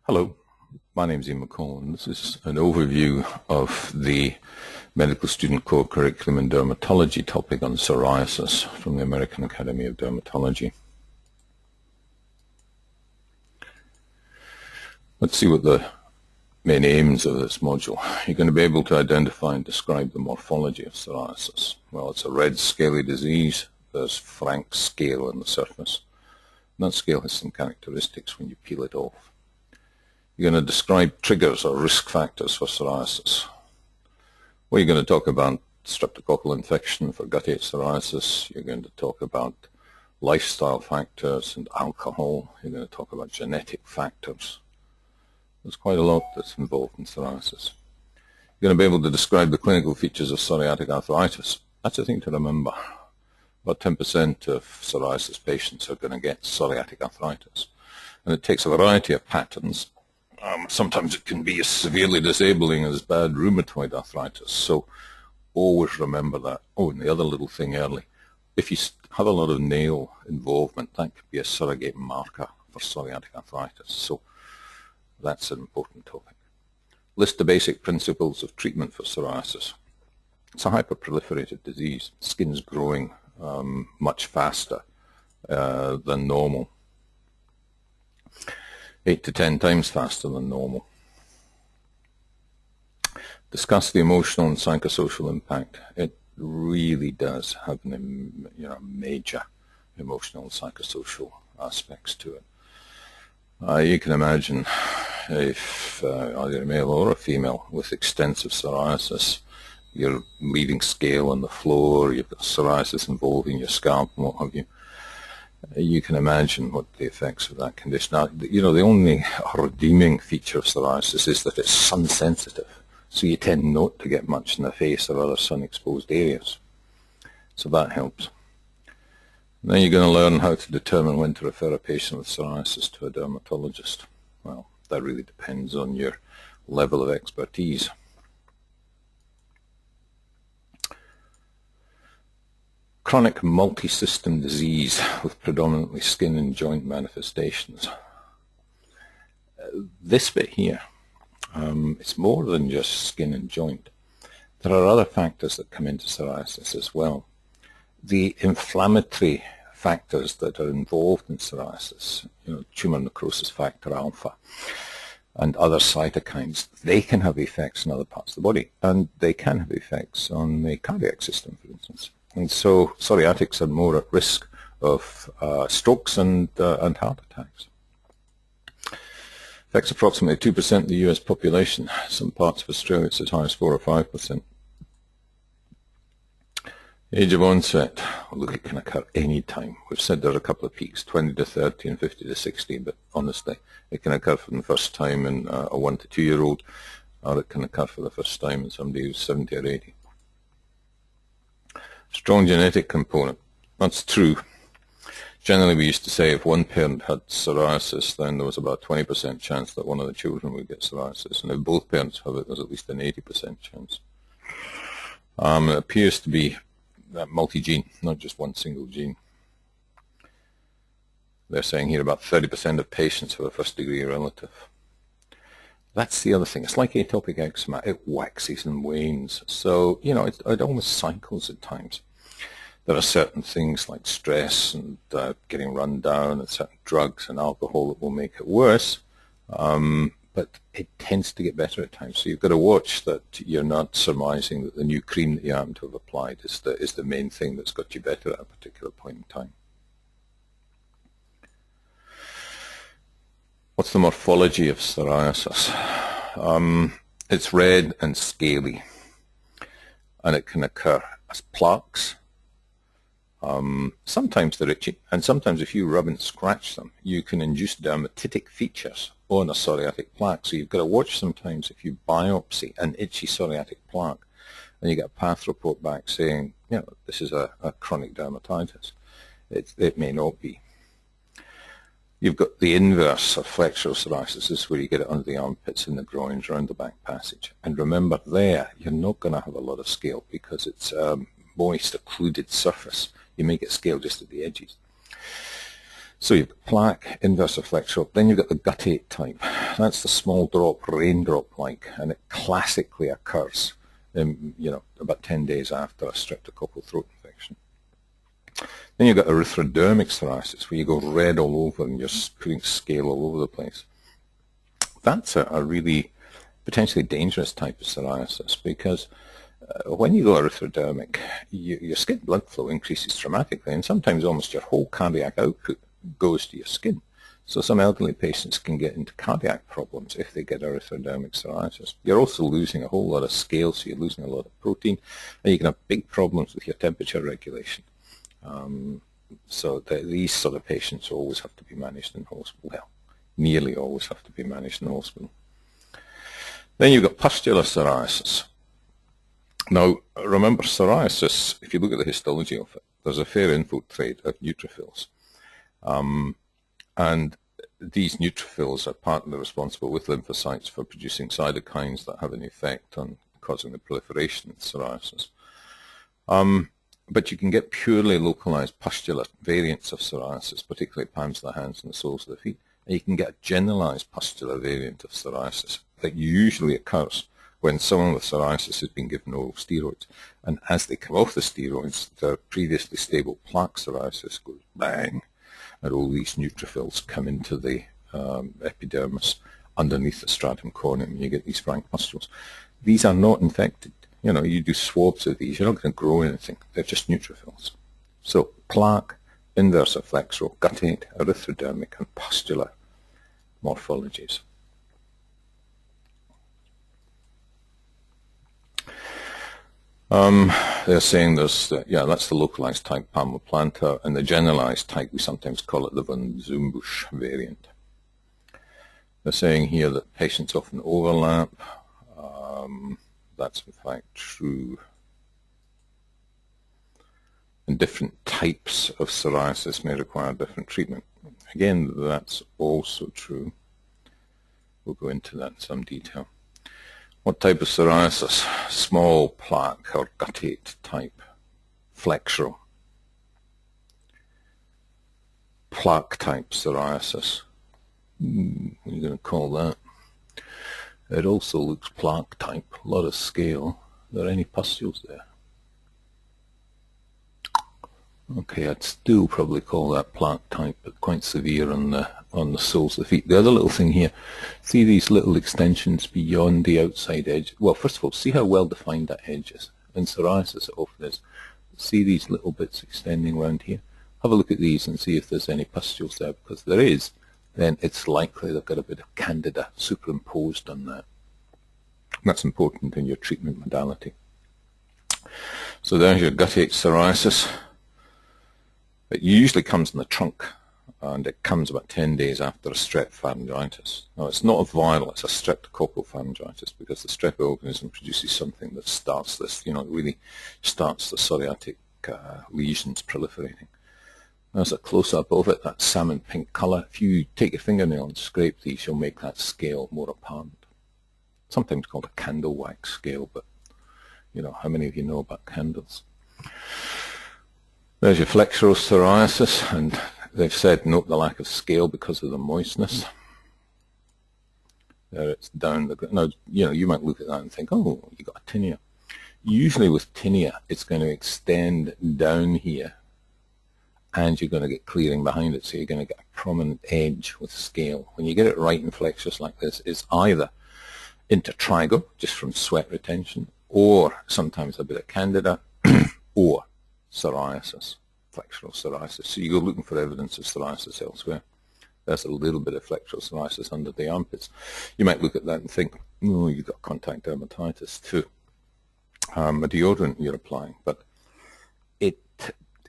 Hello, my name is Ian McCall, and this is an overview of the medical student core curriculum in dermatology topic on psoriasis from the American Academy of Dermatology. Let's see what the main aims of this module. You're going to be able to identify and describe the morphology of psoriasis. Well, it's a red scaly disease. There's frank scale on the surface. And that scale has some characteristics when you peel it off. You're going to describe triggers or risk factors for psoriasis. Well, you're going to talk about streptococcal infection for gutty psoriasis. You're going to talk about lifestyle factors and alcohol. You're going to talk about genetic factors. There's quite a lot that's involved in psoriasis. You're going to be able to describe the clinical features of psoriatic arthritis. That's a thing to remember. About 10% of psoriasis patients are going to get psoriatic arthritis. And it takes a variety of patterns. Sometimes it can be as severely disabling as bad rheumatoid arthritis, so always remember that. Oh, and the other little thing early, if you have a lot of nail involvement, that could be a surrogate marker for psoriatic arthritis, so that's an important topic. List the basic principles of treatment for psoriasis. It's a hyperproliferated disease. Skin's growing much faster than normal. 8 to 10 times faster than normal. Discuss the emotional and psychosocial impact. It really does have major emotional and psychosocial aspects to it. You can imagine if either a male or a female with extensive psoriasis, you're leaving scale on the floor, you've got psoriasis involving your scalp and what have you. You can imagine what the effects of that condition are. The only redeeming feature of psoriasis is that it's sun sensitive, so you tend not to get much in the face or other sun exposed areas. So that helps. And then you're going to learn how to determine when to refer a patient with psoriasis to a dermatologist. Well, that really depends on your level of expertise. Chronic multi-system disease with predominantly skin and joint manifestations. This bit here, it's more than just skin and joint. There are other factors that come into psoriasis as well. The inflammatory factors that are involved in psoriasis, tumor necrosis factor alpha and other cytokines, they can have effects in other parts of the body, and they can have effects on the cardiac system, for instance. And so psoriatics are more at risk of strokes and heart attacks. Affects approximately 2% of the US population. Some parts of Australia it's as high as 4 or 5%. Age of onset. Well, look, it can occur any time. We've said there are a couple of peaks, 20 to 30 and 50 to 60, but honestly, it can occur for the first time in a 1 to 2 year old, or it can occur for the first time in somebody who's 70 or 80. Strong genetic component. That's true. Generally, we used to say if one parent had psoriasis, then there was about a 20% chance that one of the children would get psoriasis. And if both parents have it, there's at least an 80% chance. It appears to be multi-gene, not just one single gene. They're saying here about 30% of patients have a first-degree relative. That's the other thing. It's like atopic eczema. It waxes and wanes. So, it almost cycles at times. There are certain things like stress and getting run down and certain drugs and alcohol that will make it worse. But it tends to get better at times. So you've got to watch that you're not surmising that the new cream that you happen to have applied is the main thing that's got you better at a particular point in time. What's the morphology of psoriasis? It's red and scaly, and it can occur as plaques. Sometimes they're itchy, and sometimes if you rub and scratch them, you can induce dermatitic features on a psoriatic plaque. So you've got to watch sometimes if you biopsy an itchy psoriatic plaque, and you get a path report back saying, this is a chronic dermatitis. It may not be. You've got the inverse of flexural psoriasis. This is where you get it under the armpits and the groins, around the back passage. And remember there, you're not going to have a lot of scale because it's a moist, occluded surface. You may get scale just at the edges. So you've got plaque, inverse or flexural. Then you've got the guttate type. That's the small drop, raindrop-like, and it classically occurs, about 10 days after a streptococcal throat infection. Then you've got erythrodermic psoriasis, where you go red all over and you're putting scale all over the place. That's a really potentially dangerous type of psoriasis, because when you go erythrodermic, your skin blood flow increases dramatically, and sometimes almost your whole cardiac output goes to your skin. So some elderly patients can get into cardiac problems if they get erythrodermic psoriasis. You're also losing a whole lot of scale, so you're losing a lot of protein, and you can have big problems with your temperature regulation. So these sort of patients always have to be managed in hospital. Well, nearly always have to be managed in hospital. Then you've got pustular psoriasis. Now, remember, psoriasis, if you look at the histology of it, there's a fair infiltrate of neutrophils. And these neutrophils are partly responsible with lymphocytes for producing cytokines that have an effect on causing the proliferation of psoriasis. But you can get purely localized pustular variants of psoriasis, particularly palms of the hands and the soles of the feet. And you can get a generalized pustular variant of psoriasis that usually occurs when someone with psoriasis has been given oral steroids. And as they come off the steroids, their previously stable plaque psoriasis goes bang, and all these neutrophils come into the epidermis underneath the stratum corneum, and you get these frank pustules. These are not infected. You do swabs of these, you're not going to grow anything. They're just neutrophils. So plaque, inverse or flexural, guttate, erythrodermic, and pustular morphologies. They're saying there's, that's the localized type, palmoplantar, and the generalized type, we sometimes call it the von Zumbusch variant. They're saying here that patients often overlap. That's in fact true. And different types of psoriasis may require different treatment. Again, that's also true. We'll go into that in some detail. What type of psoriasis? Small plaque or guttate type, flexural. Plaque type psoriasis. What are you going to call that? It also looks plaque type, a lot of scale. Are there any pustules there? Okay, I'd still probably call that plaque type, but quite severe on the soles of the feet. The other little thing here, see these little extensions beyond the outside edge? Well, first of all, see how well defined that edge is. In psoriasis, it often is. See these little bits extending around here? Have a look at these and see if there's any pustules there, because there is. Then it's likely they've got a bit of candida superimposed on that. That's important in your treatment modality. So there's your guttate psoriasis. It usually comes in the trunk, and it comes about 10 days after a strep pharyngitis. Now, it's not a viral, it's a streptococcal pharyngitis, because the strep organism produces something that starts this, it really starts the psoriatic lesions proliferating. There's a close-up of it, that salmon pink color. If you take your fingernail and scrape these, you'll make that scale more apparent. Sometimes called a candle wax scale, but, how many of you know about candles? There's your flexural psoriasis, and they've said note the lack of scale because of the moistness. There it's down the... Now, you might look at that and think, oh, you got a tinea. Usually with tinea, it's going to extend down here, and you're going to get clearing behind it, so you're going to get a prominent edge with scale. When you get it right in flexus like this, it's either intertrigo, just from sweat retention, or sometimes a bit of candida, or psoriasis, flexural psoriasis. So you go looking for evidence of psoriasis elsewhere. There's a little bit of flexural psoriasis under the armpits. You might look at that and think, oh, you've got contact dermatitis too. A deodorant you're applying, but it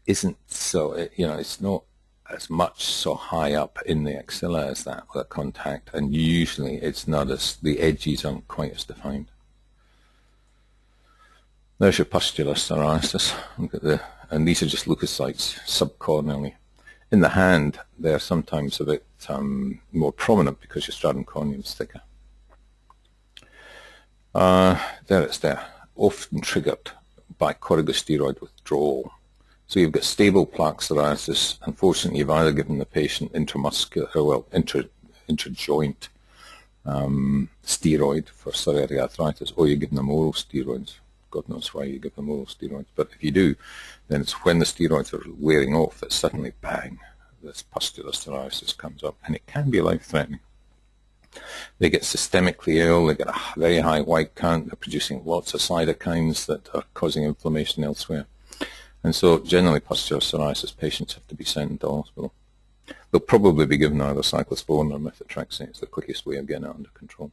isn't so, it's not as much so high up in the axilla as that with a contact, and usually it's not as, the edges aren't quite as defined. There's your pustular psoriasis. Look at and these are just leukocytes subcorneally. In the hand, they're sometimes a bit more prominent because your stratum corneum is thicker. There it's there, often triggered by corticosteroid withdrawal. So you've got stable plaque psoriasis. Unfortunately, you've either given the patient intra-joint steroid for psoriatic arthritis, or you're giving them oral steroids. God knows why you give them oral steroids. But if you do, then it's when the steroids are wearing off that suddenly, bang, this pustular psoriasis comes up, and it can be life-threatening. They get systemically ill, they get a very high white count, they're producing lots of cytokines that are causing inflammation elsewhere. And so generally pustular psoriasis patients have to be sent into hospital. They'll probably be given either cyclosporine or methotrexate. It's the quickest way of getting it under control.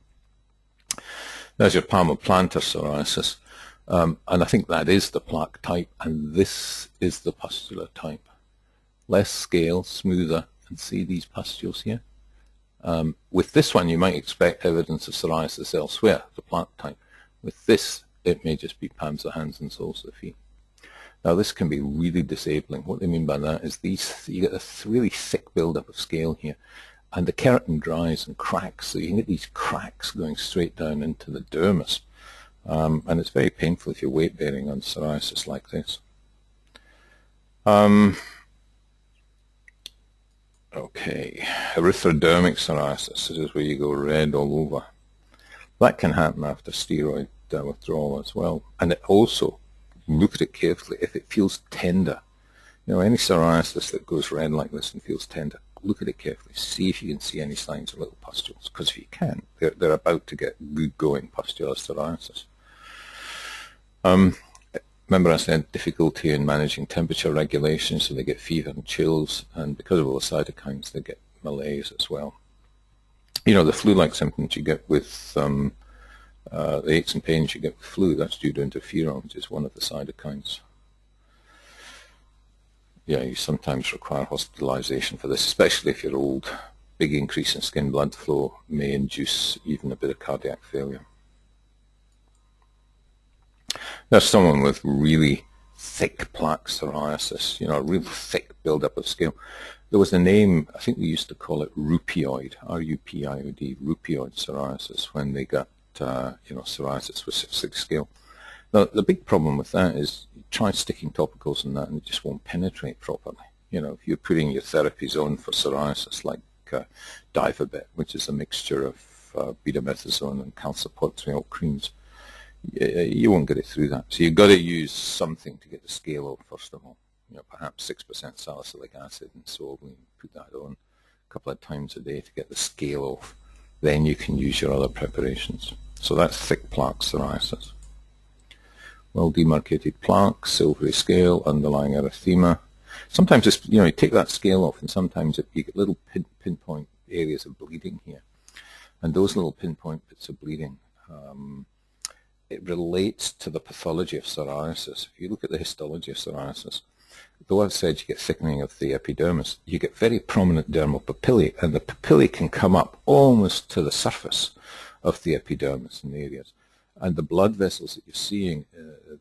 There's your palmoplantar psoriasis. And I think that is the plaque type, and this is the pustular type. Less scale, smoother, and see these pustules here? With this one, you might expect evidence of psoriasis elsewhere, the plaque type. With this, it may just be palms of the hands and soles of the feet. Now, this can be really disabling. What they mean by that is you get this really thick buildup of scale here, and the keratin dries and cracks, so you can get these cracks going straight down into the dermis. And it's very painful if you're weight-bearing on psoriasis like this. Okay, erythrodermic psoriasis. This is where you go red all over. That can happen after steroid withdrawal as well. And it also, look at it carefully, if it feels tender. You know, any psoriasis that goes red like this and feels tender, look at it carefully. See if you can see any signs of little pustules. Because if you can, they're about to get good-going pustular psoriasis. Remember I said difficulty in managing temperature regulation, so they get fever and chills, and because of all the cytokines, they get malaise as well. You know, the flu-like symptoms you get with the aches and pains you get with flu, that's due to interferon, which is one of the cytokines. Yeah, you sometimes require hospitalization for this, especially if you're old. Big increase in skin blood flow may induce even a bit of cardiac failure. There's someone with really thick plaque psoriasis, you know, a real thick buildup of scale. There was a name, I think we used to call it rupioid, R-U-P-I-O-D, rupioid psoriasis, when they got, psoriasis with thick scale. Now, the big problem with that is you try sticking topicals in that and it just won't penetrate properly. You know, if you're putting your therapies on for psoriasis, like Divabet, which is a mixture of betamethasone and calcipotriol creams, you won't get it through that. So you've got to use something to get the scale off, first of all. You know, perhaps 6% salicylic acid and Sovalene, put that on a couple of times a day to get the scale off. Then you can use your other preparations. So that's thick plaque psoriasis. Well demarcated plaque, silvery scale, underlying erythema. Sometimes it's, you take that scale off and sometimes you get little pinpoint areas of bleeding here. And those little pinpoint bits of bleeding, it relates to the pathology of psoriasis. If you look at the histology of psoriasis, though I've said you get thickening of the epidermis, you get very prominent dermal papillae, and the papillae can come up almost to the surface of the epidermis in the areas. And the blood vessels that you're seeing,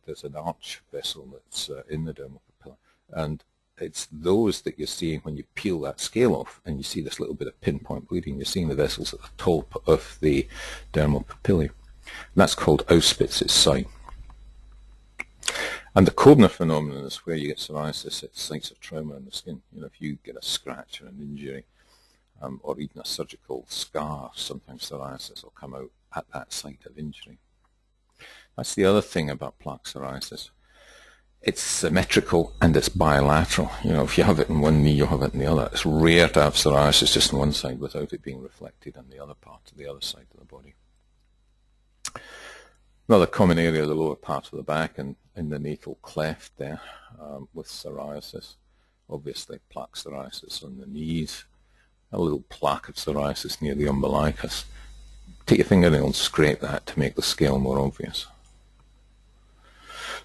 there's an arch vessel that's in the dermal papilla, and it's those that you're seeing when you peel that scale off and you see this little bit of pinpoint bleeding. You're seeing the vessels at the top of the dermal papillae. And that's called Auspitz's sign. And the Koebner phenomenon is where you get psoriasis at sites of trauma in the skin. You know, if you get a scratch or an injury, or even a surgical scar, sometimes psoriasis will come out at that site of injury. That's the other thing about plaque psoriasis. It's symmetrical and it's bilateral. You know, if you have it in one knee, you'll have it in the other. It's rare to have psoriasis just on one side without it being reflected on the other part of the other side of the body. Another common area is the lower part of the back and in the natal cleft there with psoriasis. Obviously, plaque psoriasis on the knees. A little plaque of psoriasis near the umbilicus. Take your fingernail and scrape that to make the scale more obvious.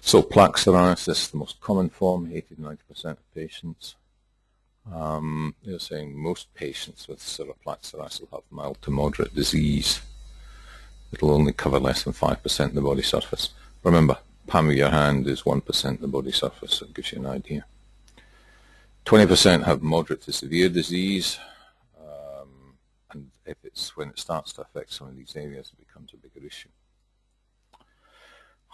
So plaque psoriasis, the most common form, 80 to 90% of patients. They're saying most patients with plaque psoriasis will have mild to moderate disease. It'll only cover less than 5% of the body surface. Remember, palm of your hand is 1% of the body surface, so it gives you an idea. 20% have moderate to severe disease, and when it starts to affect some of these areas, it becomes a bigger issue.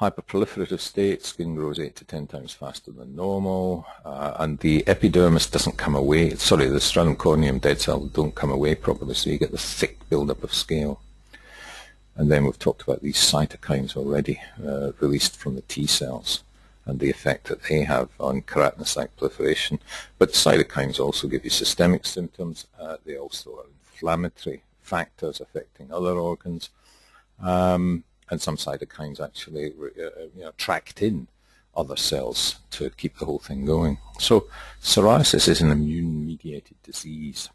Hyperproliferative state, skin grows 8 to 10 times faster than normal, and the epidermis doesn't come away. Sorry, the sternum corneum dead cells don't come away properly, so you get the thick buildup of scale. And then we've talked about these cytokines already, released from the T cells, and the effect that they have on keratinocyte proliferation. But cytokines also give you systemic symptoms. They also are inflammatory factors affecting other organs. And some cytokines actually tract in other cells to keep the whole thing going. So psoriasis is an immune-mediated disease.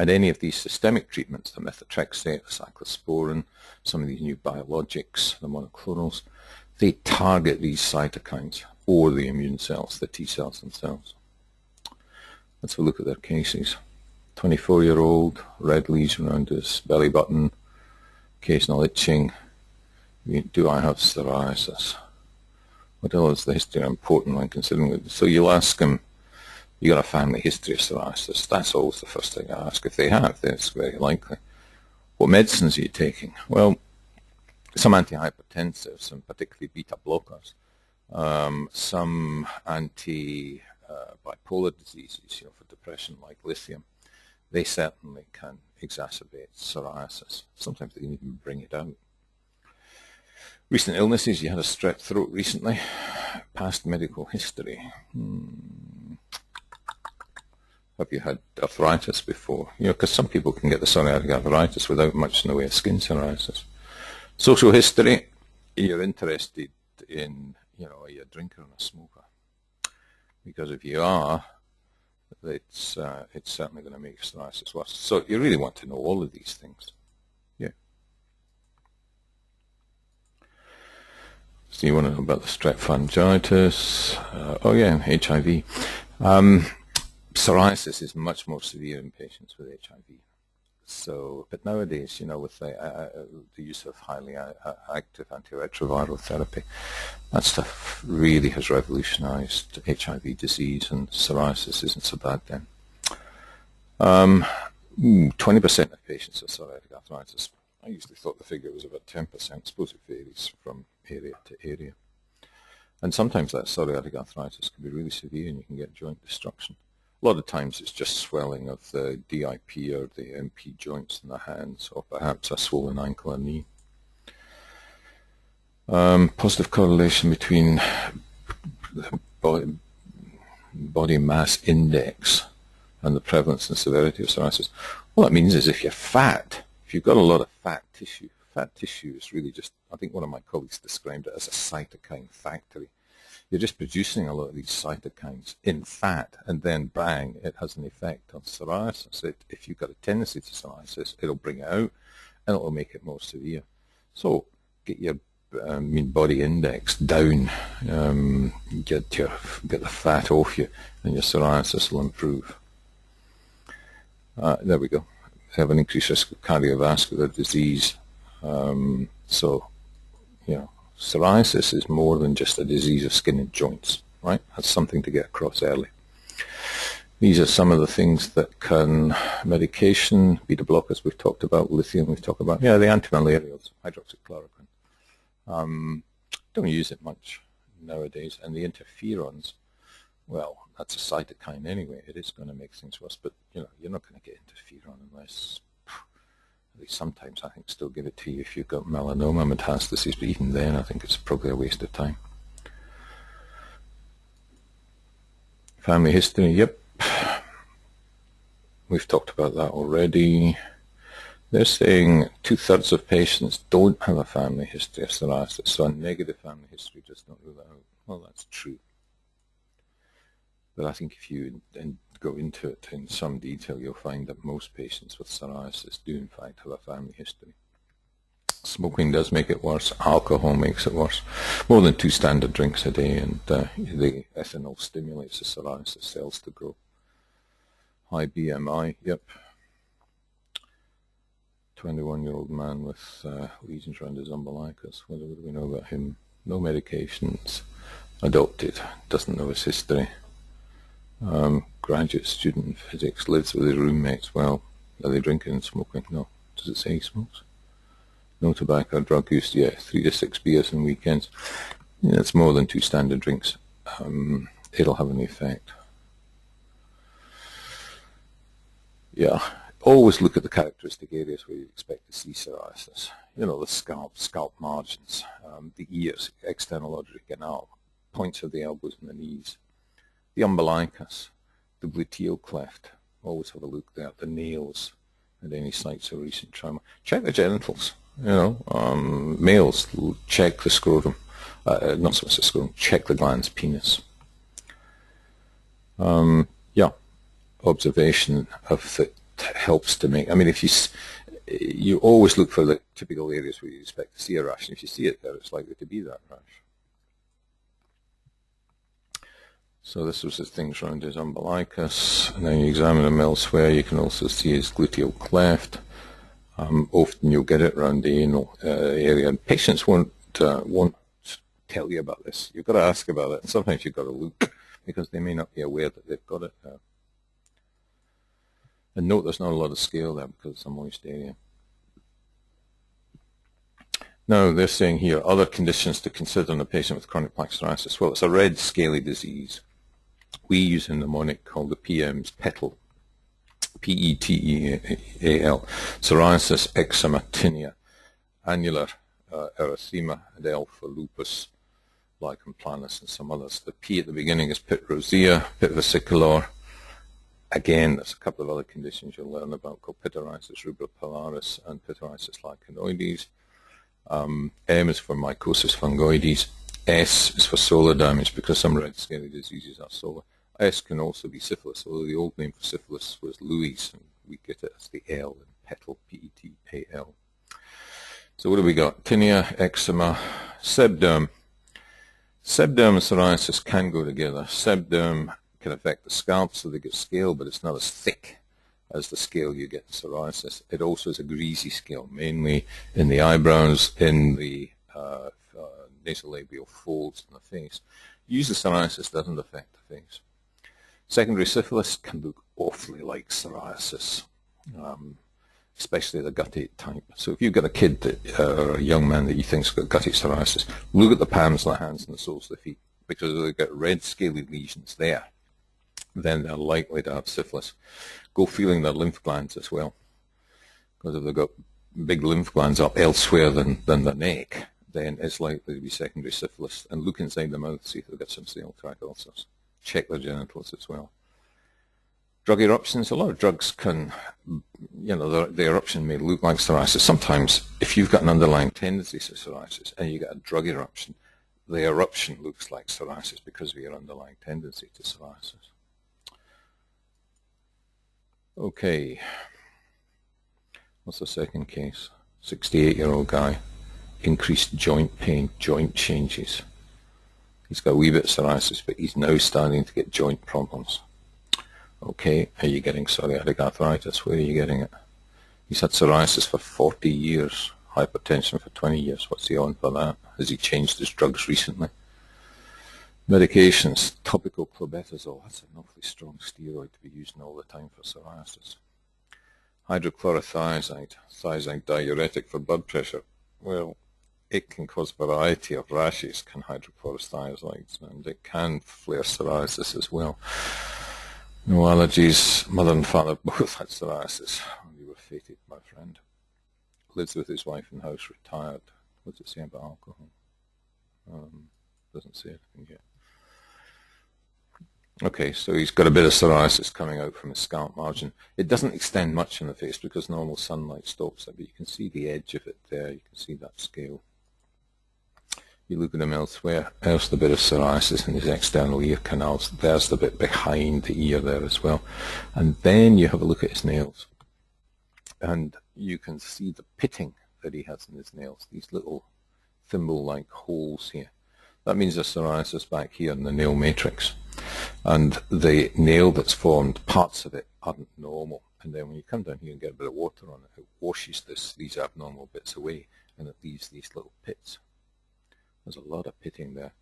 And any of these systemic treatments, the methotrexate, the cyclosporin, some of these new biologics, the monoclonals, they target these cytokines or the immune cells, the T cells themselves. Let's have a look at their cases. 24-year-old, red lesion around his belly button, occasional itching. Do I have psoriasis? What else is the history important when considering it? So you'll ask him, you got a family history of psoriasis. That's always the first thing I ask. If they have, then it's very likely. What medicines are you taking? Well, some antihypertensives, some particularly beta blockers, some anti-bipolar diseases, for depression like lithium. They certainly can exacerbate psoriasis. Sometimes they can even bring it out. Recent illnesses, you had a strep throat recently. Past medical history. Have you had arthritis before? Because some people can get the psoriatic arthritis without much in the way of skin psoriasis. Social history, you're interested in, are you a drinker and a smoker? Because if you are, it's certainly going to make psoriasis worse. So you really want to know all of these things. Yeah. So you want to know about the strep pharyngitis. HIV. Psoriasis is much more severe in patients with HIV. So, but nowadays, with the use of highly active antiretroviral therapy, that stuff really has revolutionized HIV disease, and psoriasis isn't so bad then. 20% of patients with psoriatic arthritis. I usually thought the figure was about 10%. I suppose it varies from area to area. And sometimes that psoriatic arthritis can be really severe and you can get joint destruction. A lot of times it's just swelling of the DIP or the MP joints in the hands, or perhaps a swollen ankle or knee. Positive correlation between the body mass index and the prevalence and severity of psoriasis. All that means is if you're fat, if you've got a lot of fat tissue is really just, I think one of my colleagues described it as a cytokine factory. You're just producing a lot of these cytokines in fat, and then bang, it has an effect on psoriasis. If you've got a tendency to psoriasis, it'll bring it out, and it'll make it more severe. So get your body index down, get the fat off you, and your psoriasis will improve. There we go. They have an increased risk of cardiovascular disease. Psoriasis is more than just a disease of skin and joints, right? That's something to get across early. These are some of the things that can, medication, beta blockers we've talked about, lithium we've talked about, the antimalarials, hydroxychloroquine. Don't use it much nowadays. And the interferons, well, that's a cytokine anyway. It is going to make things worse, but you're not going to get interferon unless, at least sometimes I think still give it to you if you've got melanoma metastases, but even then I think it's probably a waste of time. Family history, yep. We've talked about that already. They're saying 2/3 of patients don't have a family history of psoriasis, so a negative family history does not rule that out. Well, that's true. But I think if you go into it in some detail, you'll find that most patients with psoriasis do in fact have a family history. Smoking does make it worse. Alcohol makes it worse. More than 2 standard drinks a day, and the ethanol stimulates the psoriasis cells to grow. High BMI, yep. 21-year-old man with lesions around his umbilicus. What do we know about him? No medications. Adopted. Doesn't know his history. Graduate student in physics, lives with his roommates. Well, are they drinking and smoking? No. Does it say he smokes? No tobacco, drug use, yeah, 3 to 6 beers on weekends. Yeah, it's more than 2 standard drinks. It'll have an effect. Yeah, always look at the characteristic areas where you expect to see psoriasis. You know, the scalp margins, the ears, external auditory canal, points of the elbows and the knees, the umbilicus, the gluteal cleft. Always have a look there. The nails and any sites of recent trauma. Check the genitals. You know, males, check the scrotum. Not so much the scrotum. Check the glans, penis. Yeah, observation of it helps to make. I mean, if you always look for the typical areas where you expect to see a rash, and if you see it there, it's likely to be that rash. So this was his things around his umbilicus, and then you examine him elsewhere. You can also see his gluteal cleft. Often you'll get it around the anal area, and patients won't tell you about this. You've got to ask about it, and sometimes you've got to look because they may not be aware that they've got it there. And note there's not a lot of scale there because it's a moist area. Now they're saying here other conditions to consider in a patient with chronic plaque psoriasis. Well, it's a red scaly disease. We use a mnemonic called the PM's PETAL, P-E-T-E-A-L, psoriasis, eczema, tinea, annular erythema, and L for lupus, lichen planus, and some others. The P at the beginning is pit rosea, pit vesicolor. Again, there's a couple of other conditions you'll learn about called pityriasis rubra pilaris and pityriasis lichenoides. M is for mycosis fungoides. S is for solar damage because some red scaly diseases are solar. S can also be syphilis, although the old name for syphilis was Louis, and we get it as the L in PETAL, P-E-T-A-L. So what do we got? Tinea, eczema, sebderm. Sebderm and psoriasis can go together. Sebderm can affect the scalp, so they get scale, but it's not as thick as the scale you get in psoriasis. It also is a greasy scale, mainly in the eyebrows, in the nasolabial folds in the face. Usually psoriasis doesn't affect the face. Secondary syphilis can look awfully like psoriasis, especially the guttate type. So if you've got a kid or a young man that you think's got guttate psoriasis, look at the palms of the hands and the soles of the feet, because if they've got red scaly lesions there, then they're likely to have syphilis. Go feeling their lymph glands as well, because if they've got big lymph glands up elsewhere than the neck, then it's likely to be secondary syphilis. And look inside the mouth, see if they've got some cell tract ulcers. Check their genitals as well. Drug eruptions, a lot of drugs can, you know, the eruption may look like psoriasis. Sometimes, if you've got an underlying tendency to psoriasis and you get a drug eruption, the eruption looks like psoriasis because of your underlying tendency to psoriasis. Okay, what's the second case? 68-year-old guy, increased joint pain, joint changes. He's got a wee bit of psoriasis, but he's now starting to get joint problems. Okay, are you getting psoriatic arthritis? Where are you getting it? He's had psoriasis for 40 years, hypertension for 20 years. What's he on for that? Has he changed his drugs recently? Medications, topical clobetasol. That's an awfully strong steroid to be using all the time for psoriasis. Hydrochlorothiazide, thiazide diuretic for blood pressure. Well, it can cause a variety of rashes, can hydrochlorothiazides, and it can flare psoriasis as well. No allergies. Mother and father both had psoriasis. We were fated, my friend. Lives with his wife in house, retired. What does it say about alcohol? Doesn't say anything yet. Okay, so he's got a bit of psoriasis coming out from his scalp margin. It doesn't extend much in the face because normal sunlight stops it, but you can see the edge of it there. You can see that scale. You look at him elsewhere. There's the bit of psoriasis in his external ear canals. There's the bit behind the ear there as well. And then you have a look at his nails. And you can see the pitting that he has in his nails, these little thimble-like holes here. That means there's psoriasis back here in the nail matrix. And the nail that's formed, parts of it aren't normal. And then when you come down here and get a bit of water on it, it washes these abnormal bits away, and it leaves these little pits. There's a lot of pitting there.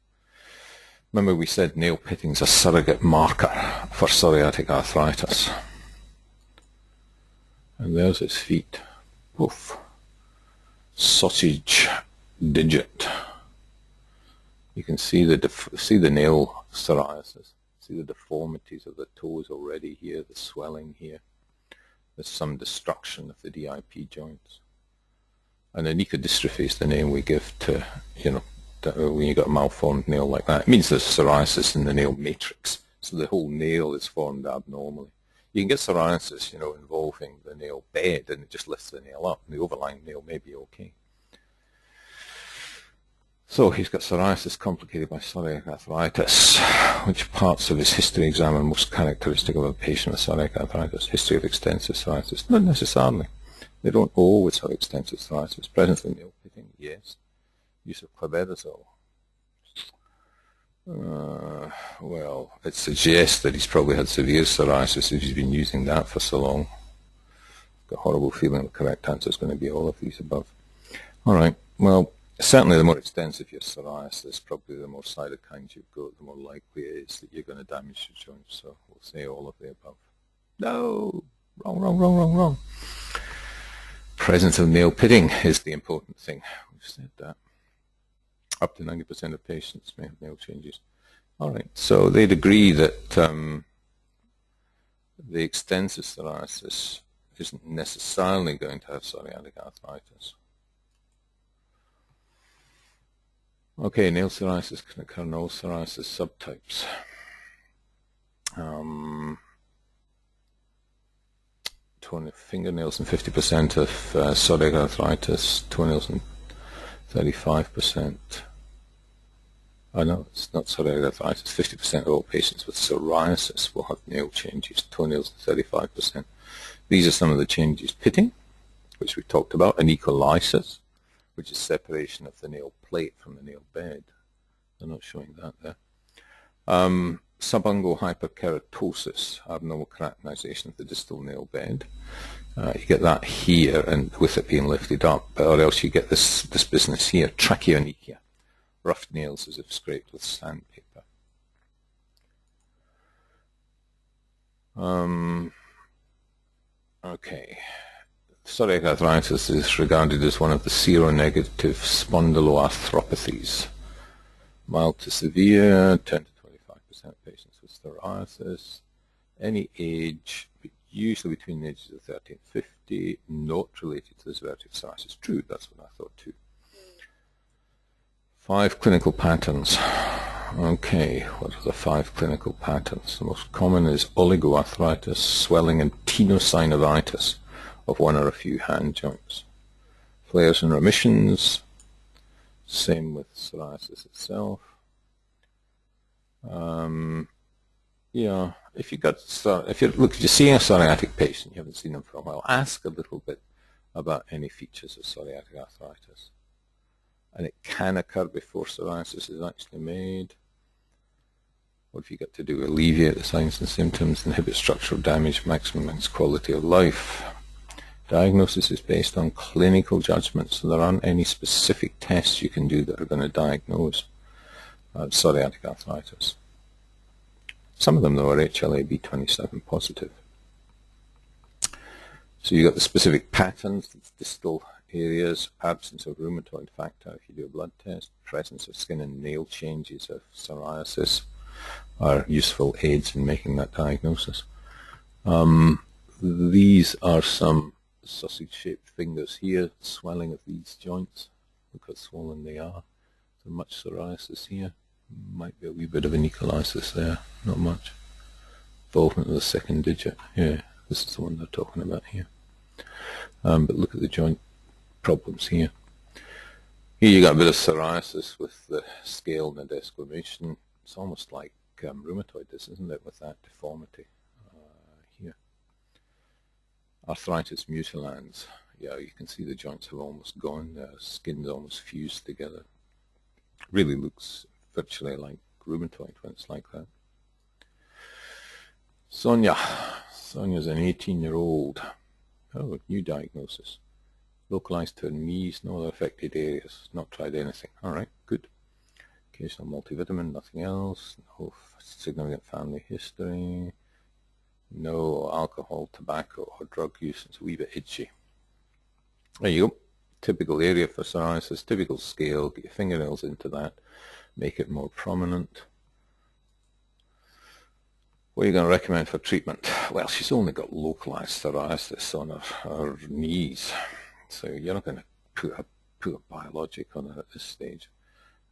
Remember we said nail pitting is a surrogate marker for psoriatic arthritis. And there's his feet. Oof. sausage digit. You can see the nail psoriasis. See the deformities of the toes already here, the swelling here. There's some destruction of the DIP joints. And onychodystrophy is the name we give to, when you got a malformed nail like that. It means there's psoriasis in the nail matrix. So the whole nail is formed abnormally. You can get psoriasis, involving the nail bed, and it just lifts the nail up. The overlying nail may be okay. So he's got psoriasis complicated by psoriatic arthritis. Which parts of his history exam are most characteristic of a patient with psoriatic arthritis? History of extensive psoriasis? Not necessarily. They don't always have extensive psoriasis. Presence of nail pitting? Yes. Use of clobetasol? Well, it suggests that he's probably had severe psoriasis if he's been using that for so long. Got a horrible feeling the correct answer is going to be all of these above. All right. Well, certainly the more extensive your psoriasis, probably the more cytokines you've got, the more likely it is that you're going to damage your joints. So we'll say all of the above. No! Wrong. Presence of nail pitting is the important thing. We've said that. Up to 90% of patients may have nail changes. All right, so they'd agree that the extensive psoriasis isn't necessarily going to have psoriatic arthritis. Okay, nail psoriasis can occur in all psoriasis subtypes. Fingernails in 50% of psoriatic arthritis, toenails in 35%. Oh no, it's not psoriatic arthritis. 50% of all patients with psoriasis will have nail changes, toenails in 35%. These are some of the changes. Pitting, which we talked about, and ecolysis, which is separation of the nail plate from the nail bed. They're not showing that there. Subungual hyperkeratosis, abnormal keratinization of the distal nail bed. You get that here, and with it being lifted up, or else you get this business here, tracheonychia, rough nails as if scraped with sandpaper. Okay. Psoriatic arthritis is regarded as one of the seronegative spondyloarthropathies. Mild to severe, 10 to 25% of patients with psoriasis, any age, but usually between the ages of 30 and 50, not related to the severity of psoriasis. True, that's what I thought too. 5 clinical patterns. Okay, what are the 5 clinical patterns? The most common is oligoarthritis, swelling, and tenosynovitis of one or a few hand joints. Flares and remissions, same with psoriasis itself. Yeah, if you see a psoriatic patient, you haven't seen them for a while, ask a little bit about any features of psoriatic arthritis. And it can occur before psoriasis is actually made. What have you got to do? Alleviate the signs and symptoms, inhibit structural damage, maximize quality of life. Diagnosis is based on clinical judgment, so there aren't any specific tests you can do that are going to diagnose psoriatic arthritis. Some of them, though, are HLA-B27 positive. So you've got the specific patterns, the distal areas, absence of rheumatoid factor if you do a blood test, presence of skin and nail changes of psoriasis are useful aids in making that diagnosis. These are some sausage-shaped fingers here, swelling of these joints. Look how swollen they are. So much psoriasis here. Might be a wee bit of an ecolysis there, not much. Involvement of the second digit. Yeah, this is the one they're talking about here. But look at the joint problems here. Here you got a bit of psoriasis with the scale and the desquamation. It's almost like rheumatoid, isn't it, with that deformity here. Arthritis mutilans. Yeah, you can see the joints have almost gone. The skin's almost fused together. Really looks virtually like rheumatoid when it's like that. Sonia. Sonia's an 18-year-old. Oh, new diagnosis. Localized to her knees, no other affected areas. Not tried anything. All right, good. Occasional multivitamin, nothing else. No significant family history. No alcohol, tobacco, or drug use. It's a wee bit itchy. There you go. Typical area for psoriasis, typical scale, get your fingernails into that, make it more prominent. What are you going to recommend for treatment? Well, she's only got localized psoriasis on her knees, so you're not going to put a biologic on her at this stage.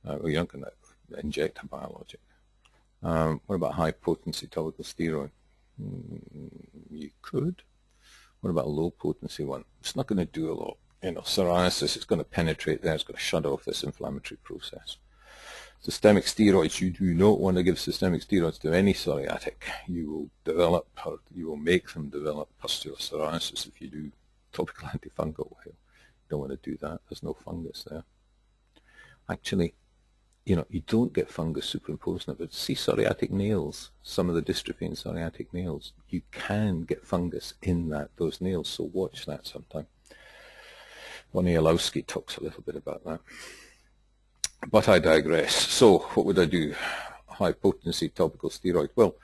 Or you're not going to inject a biologic. What about high potency topical steroid? You could. What about a low potency one? It's not going to do a lot. You know, psoriasis, it's going to penetrate there, it's going to shut off this inflammatory process. Systemic steroids, you do not want to give systemic steroids to any psoriatic. You will develop, or you will make them develop pustular psoriasis if you do topical antifungal. You don't want to do that. There's no fungus there. Actually, you know, you don't get fungus superimposed on it, but see psoriatic nails, some of the dystrophy in psoriatic nails, you can get fungus in those nails, so watch that sometime. Woniolowski talks a little bit about that. But I digress. So what would I do? High potency topical steroid. Well,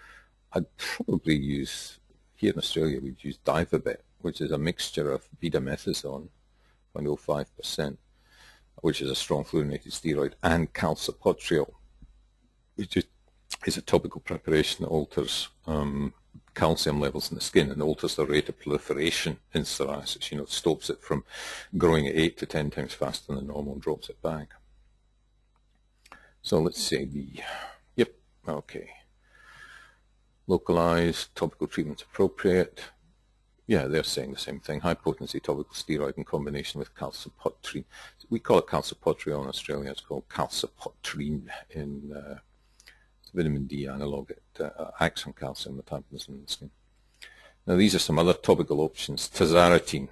I'd probably use, here in Australia, we'd use Divabet, which is a mixture of betamethasone, 0.05%, which is a strong fluorinated steroid, and calcipotriol, which is a topical preparation that alters calcium levels in the skin and alters the rate of proliferation in psoriasis. You know, it stops it from growing at 8 to 10 times faster than normal and drops it back. So let's say okay. Localized, topical treatments appropriate. Yeah, they're saying the same thing. High potency topical steroid in combination with calcipotriene. We call it calcipotriol in Australia. It's called calcipotriene in it's a vitamin D analog. It acts on calcium metabolism in the skin. Now these are some other topical options. Tazarotene.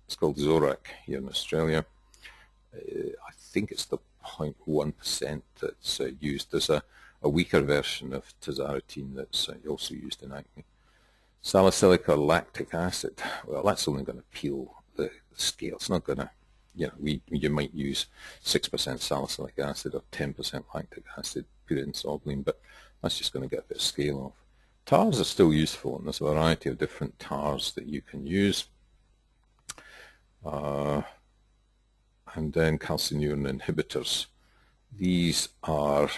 It's called Zorac here in Australia. I think it's the 0.1% that's used. There's a weaker version of Tazarotene that's also used in acne. Salicylic or lactic acid, well, that's only going to peel the scale. It's not going to, you know, you might use 6% salicylic acid or 10% lactic acid, put it in Soblene, but that's just going to get a bit of scale off. Tars are still useful, and there's a variety of different tars that you can use. And then calcineurin inhibitors. These are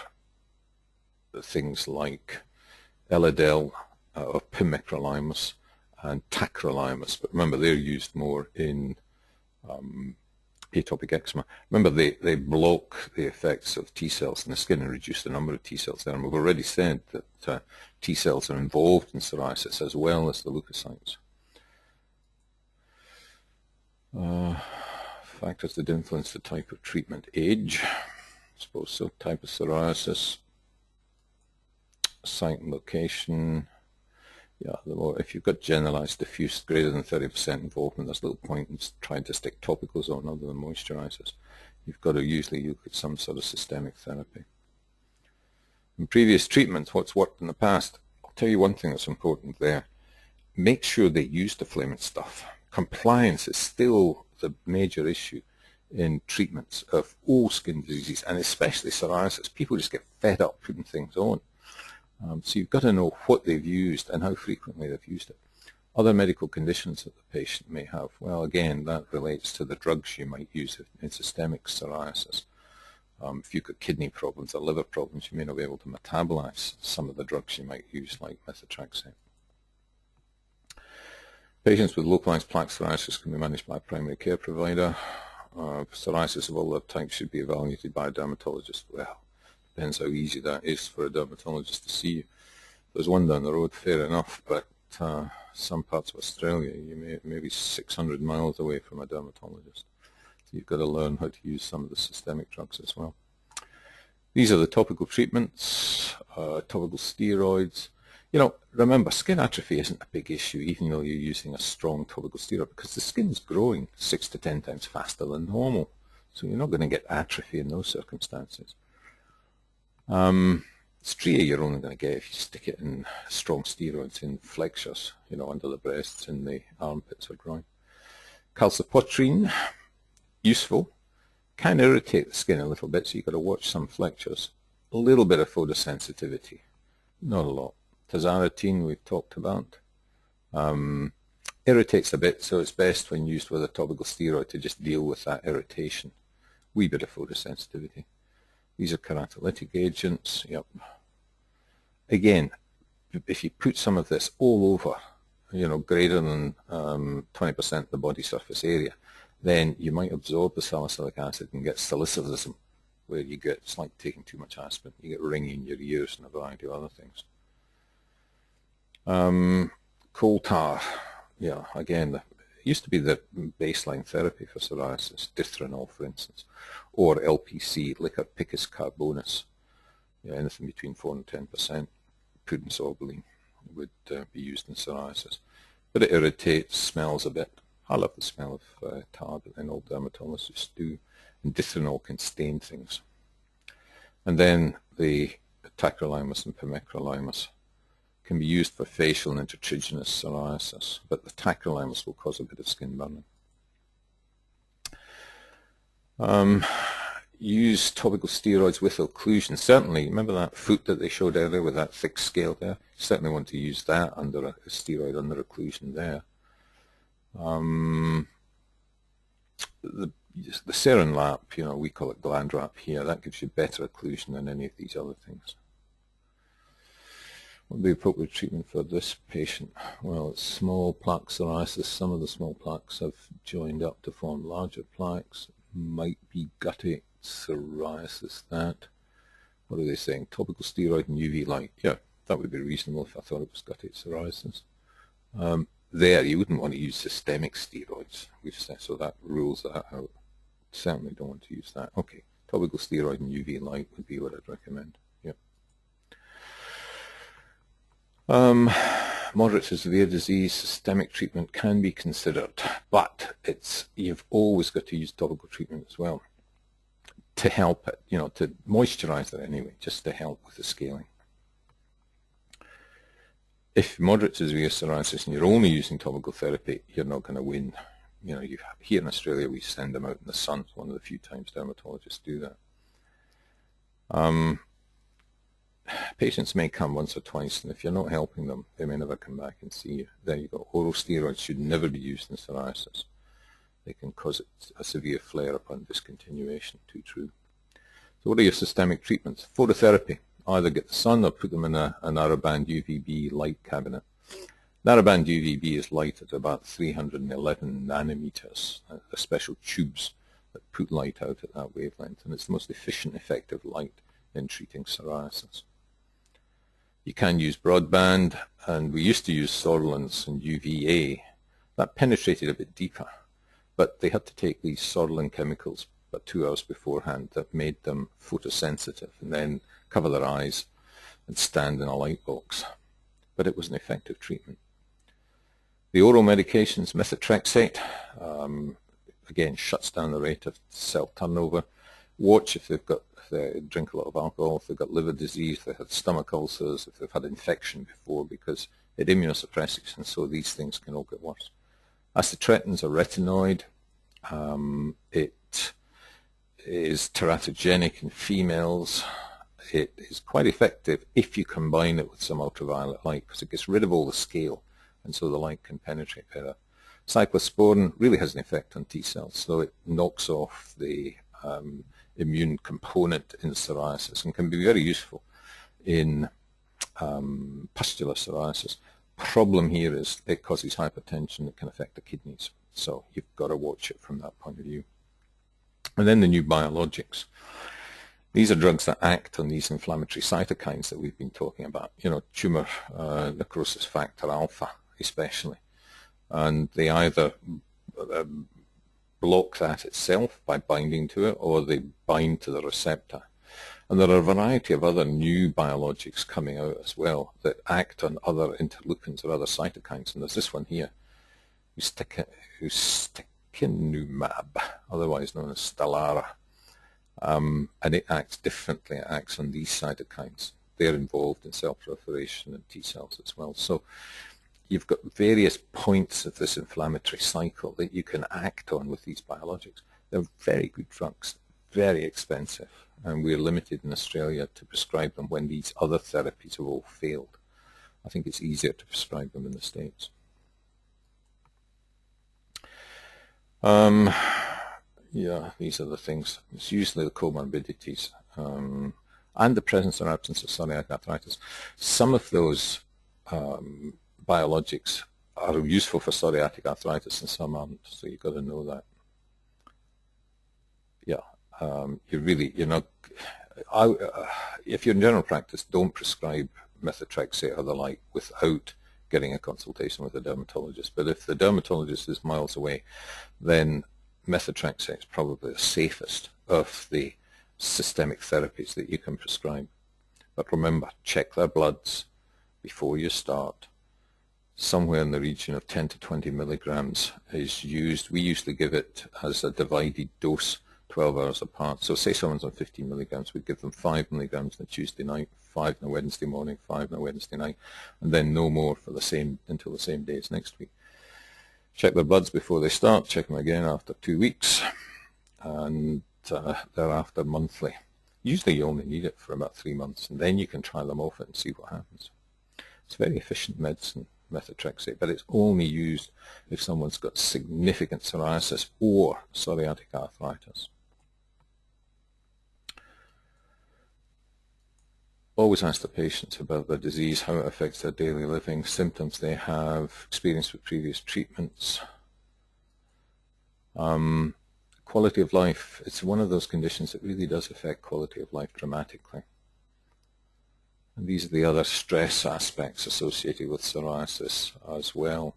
things like Elidel, or pimecrolimus and tacrolimus, but remember they're used more in atopic eczema. Remember they block the effects of T cells in the skin and reduce the number of T cells there. And we've already said that T cells are involved in psoriasis as well as the leukocytes. Factors that influence the type of treatment. Age, I suppose so, type of psoriasis, site and location. Yeah, if you've got generalized diffuse greater than 30% involvement, there's little point in trying to stick topicals on other than moisturizers. You've got to usually look at some sort of systemic therapy. In previous treatments, what's worked in the past? I'll tell you one thing that's important there. Make sure they use the flaming stuff. Compliance is still the major issue in treatments of all skin diseases, and especially psoriasis. People just get fed up putting things on. So you've got to know what they've used and how frequently they've used it. Other medical conditions that the patient may have, well, again, that relates to the drugs you might use in systemic psoriasis. If you've got kidney problems or liver problems, you may not be able to metabolize some of the drugs you might use, like methotrexate. Patients with localized plaque psoriasis can be managed by a primary care provider. Psoriasis of all other types should be evaluated by a dermatologist. Well, depends how easy that is for a dermatologist to see you. There's one down the road, fair enough, but some parts of Australia, you may be 600 miles away from a dermatologist. So you've got to learn how to use some of the systemic drugs as well. These are the topical treatments, topical steroids. You know, remember, skin atrophy isn't a big issue, even though you're using a strong topical steroid, because the skin's growing 6 to 10 times faster than normal. So you're not going to get atrophy in those circumstances. Stria you're only going to get if you stick it in strong steroids in flexures, you know, under the breasts, in the armpits or groin. Calcipotriene, useful, can irritate the skin a little bit, so you've got to watch some flexures. A little bit of photosensitivity, not a lot. Tazarotene we've talked about. Irritates a bit, so it's best when used with a topical steroid to just deal with that irritation. Wee bit of photosensitivity. These are keratolytic agents. Yep. Again, if you put some of this all over, greater than 20% of the body surface area, then you might absorb the salicylic acid and get salicylism, where you get, it's like taking too much aspirin. You get ringing in your ears and a variety of other things. Coal tar, yeah, again, it used to be the baseline therapy for psoriasis, dithranol, for instance, or LPC, liquor picus carbonis, anything between 4 and 10%. Pudin would be used in psoriasis, but it irritates, smells a bit. I love the smell of tar, but then all dermatologists do, and dithranol can stain things. And then the tacrolimus and pimecrolimus can be used for facial and intertriginous psoriasis, but the tacrolimus will cause a bit of skin burning. Use topical steroids with occlusion. Certainly, remember that foot that they showed earlier with that thick scale there? Certainly want to use that under a steroid under occlusion there. The Sarin lap, we call it gland wrap here, that gives you better occlusion than any of these other things. What would be appropriate treatment for this patient? Well, it's small plaque psoriasis. Some of the small plaques have joined up to form larger plaques. Might be gutty psoriasis, that. What are they saying? Topical steroid and UV light. Yeah, that would be reasonable if I thought it was gutty psoriasis. There, you wouldn't want to use systemic steroids. We've said, so that rules that out. Certainly don't want to use that. Okay, topical steroid and UV light would be what I'd recommend. Yep. Moderate to severe disease, systemic treatment can be considered, but you've always got to use topical treatment as well to help it, to moisturize it anyway, just to help with the scaling. If moderate to severe psoriasis and you're only using topical therapy, you're not going to win. Here in Australia, we send them out in the sun. It's one of the few times dermatologists do that. Patients may come once or twice, and if you're not helping them, they may never come back and see you. There you go. Oral steroids should never be used in psoriasis. They can cause a severe flare upon discontinuation. Too true. So what are your systemic treatments? Phototherapy. Either get the sun or put them in a narrowband UVB light cabinet. Narrowband UVB is light at about 311 nanometers. They're special tubes that put light out at that wavelength, and it's the most efficient, effective light in treating psoriasis. You can use broadband, and we used to use Sorlins and UVA. That penetrated a bit deeper, but they had to take these Sorlin chemicals about 2 hours beforehand that made them photosensitive, and then cover their eyes and stand in a light box. But it was an effective treatment. The oral medications, methotrexate, again, shuts down the rate of cell turnover. Watch if they drink a lot of alcohol, if they've got liver disease, if they've had stomach ulcers, if they've had infection before, because it immunosuppresses, and so these things can all get worse. Acitretin's a retinoid. It is teratogenic in females. It is quite effective if you combine it with some ultraviolet light, because it gets rid of all the scale, and so the light can penetrate better. Cyclosporin really has an effect on T cells, so it knocks off the immune component in psoriasis and can be very useful in pustular psoriasis. Problem here is it causes hypertension that can affect the kidneys, so you've got to watch it from that point of view. And then the new biologics. These are drugs that act on these inflammatory cytokines that we've been talking about, tumor necrosis factor alpha especially. And they either block that itself by binding to it, or they bind to the receptor. And there are a variety of other new biologics coming out as well that act on other interleukins or other cytokines. And there's this one here, ustekinumab, otherwise known as Stelara. And it acts differently. It acts on these cytokines. They're involved in cell proliferation and T cells as well. So you've got various points of this inflammatory cycle that you can act on with these biologics. They're very good drugs, very expensive, and we're limited in Australia to prescribe them when these other therapies have all failed. I think it's easier to prescribe them in the States. Yeah, these are the things. It's usually the comorbidities and the presence or absence of psoriatic arthritis. Some of those biologics are useful for psoriatic arthritis and some aren't, so you've got to know that. Yeah, you're not, if you're in general practice, don't prescribe methotrexate or the like without getting a consultation with a dermatologist. But if the dermatologist is miles away, then methotrexate is probably the safest of the systemic therapies that you can prescribe. But remember, check their bloods before you start. Somewhere in the region of 10 to 20 milligrams is used. We usually give it as a divided dose, 12 hours apart. So say someone's on 15 milligrams, we'd give them 5 milligrams on a Tuesday night, 5 on a Wednesday morning, 5 on a Wednesday night, and then no more for until the same day as next week. Check their bloods before they start, check them again after 2 weeks, and thereafter monthly. Usually you only need it for about 3 months, and then you can try them off it and see what happens. It's very efficient medicine, methotrexate, but it's only used if someone's got significant psoriasis or psoriatic arthritis. Always ask the patients about their disease, how it affects their daily living, symptoms they have, experience with previous treatments. Quality of life, it's one of those conditions that really does affect quality of life dramatically. And these are the other stress aspects associated with psoriasis as well.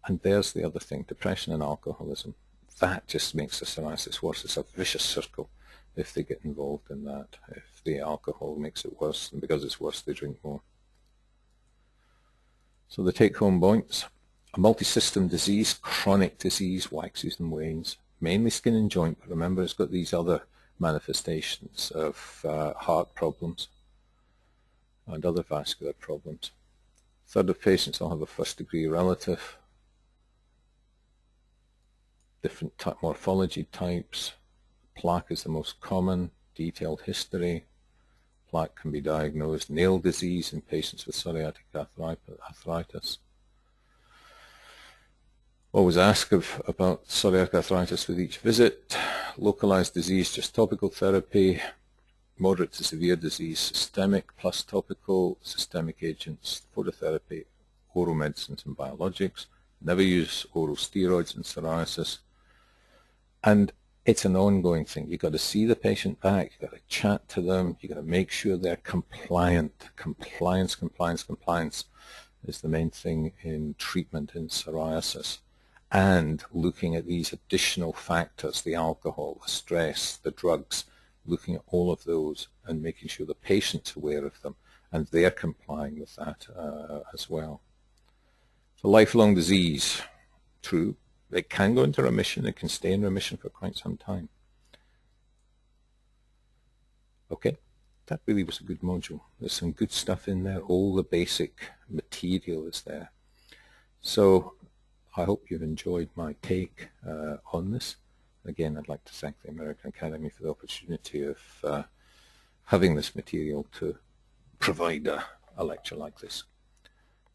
And there's the other thing, depression and alcoholism. That just makes the psoriasis worse. It's a vicious circle if they get involved in that. If the alcohol makes it worse, and because it's worse, they drink more. So the take-home points: a multi-system disease, chronic disease, waxes and wanes, mainly skin and joint, but remember it's got these other manifestations of heart problems and other vascular problems. A third of patients will have a first-degree relative, different morphology types. Plaque is the most common, detailed history. Plaque can be diagnosed. Nail disease in patients with psoriatic arthritis. Always ask about psoriatic arthritis with each visit. Localized disease, just topical therapy. Moderate to severe disease, systemic plus topical, systemic agents, phototherapy, oral medicines and biologics. Never use oral steroids in psoriasis. And it's an ongoing thing. You've got to see the patient back. You've got to chat to them. You've got to make sure they're compliant. Compliance is the main thing in treatment in psoriasis. And looking at these additional factors, the alcohol, the stress, the drugs, looking at all of those and making sure the patient's aware of them and they're complying with that as well. So lifelong disease, true. It can go into remission. It can stay in remission for quite some time. Okay, that really was a good module. There's some good stuff in there. All the basic material is there. So I hope you've enjoyed my take on this. Again, I'd like to thank the American Academy for the opportunity of having this material to provide a lecture like this.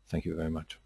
Thank you very much.